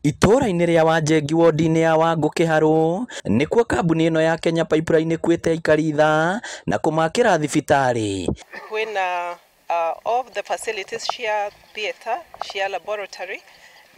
Itũra-inĩ rĩa Wanjengi wodi-inĩ ya Wangũ Kĩharũ nĩkuo kambuni ĩno ya Kenya Pipeline ĩkuĩte aikari tha na kũmakĩra thibitarĩ. Kwĩna all the facilities cia theatre, cia laboratory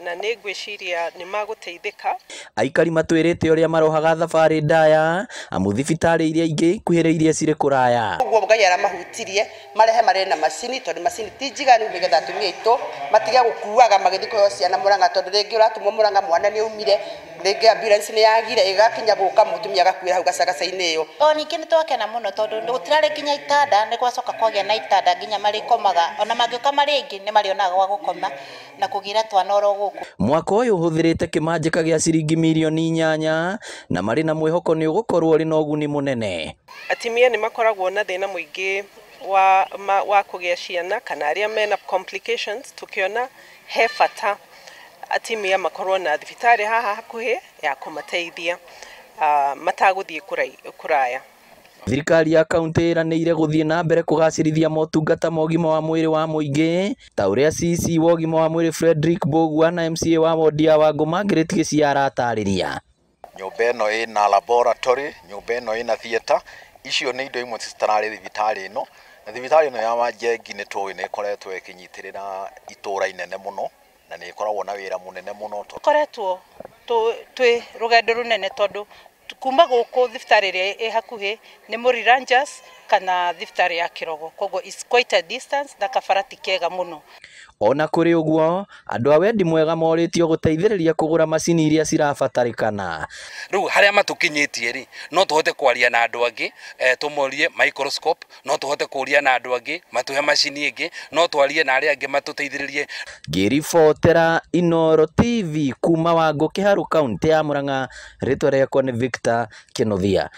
na nĩngwĩciria nĩ magũteithĩka. Aikari matwĩrĩte ũrĩa marohaga thabarĩ ndaya amu thibitarĩ iria ingĩ ikuhĩrĩirie cirĩ kũraya. Ũguo Ngai aramahutirie marehe marĩ na macini tondũ macini ti njiganu nĩgetha atumia aitũ matige gũkuaga magĩthiĩ kũheo ciana Mũrang'a tondũ rĩngĩ ũratumwo Mũrang'a mwana nĩ umire rĩngĩ ambulance nĩ yagire ĩgakinya gũka mũtumia agakuĩra hau gacagaca-inĩ ĩyo. O ningĩ nĩ twakena mũno tondũ gũtirarĩ nginya itanda, nĩ gwacoka kwagĩa na itanda nginya marĩkomaga, ona mangĩũka marĩ aingĩ nĩ marĩonaga gwa gũkoma na kũgira twana oro gũkũ. Mwaka ũyũ ũhũthĩrĩte kĩmanjĩka gĩa ciringi mirioni 8 na marĩ na mwĩhoko nĩ ũgũkorwo ũrĩ na ũguni mũnene. Atimia nĩ makoragwo na thĩna mũingĩ wa kũgĩa ciana kana arĩa mena complications, tũkĩona he bata atimia makorwo na thibitarĩ haha hakuhĩ ya kũmateithia matagũthiĩ kũraya. Thirikari ya kaunti ĩranĩire gũthiĩ na mbere kũgacĩrithia motungata ma ũgima wa mwĩrĩ wa mũingĩ ta ũrĩa CC wa ũgima wa mwĩrĩ Frederick Mbũgua na MCA wa wodi ya Wangũ Margaret Gĩcia aratarĩria. Nyũmba ĩno ĩna laboratory, nyũmba ĩno ĩna theatre, icio nĩ indo imwe citararĩ thibitarĩ ĩno. Na thibitarĩ ĩno ya Wanjengi nĩ tũĩ nĩ ĩkoretwo ĩkĩnyitĩrĩra itũra inene mũno na nĩ ĩkoragwo na wĩra mũnene mũno. Koretwo twĩ rũgendo rũnene tondũ kuma gũkũ thibitarĩ ĩrĩa ĩ hakuhĩ nĩ Muri Rangers kana thibitarĩ ya Kirogo, koguo is quite a distance na kabara ti kega mũno. Ona kũrĩ ũguo andũ a wendi mwega morĩtio gũteithĩrĩria kũgũra macini iria cirabatarĩkana. Rĩu harĩa matũkinyĩtie rĩ no tũhote kwaria na andũ angĩ tũmorie microscope, no tũhote kũria na andũ angĩ matũhe macini ĩngĩ, no twarie na arĩa angĩ matũteithĩrĩrie. Ngĩribotera Inooro TV kuma Wangũ Kĩharũ kaunti ya Mũrang'a, rĩtwa rĩakwa nĩ Victor Kĩnuthia.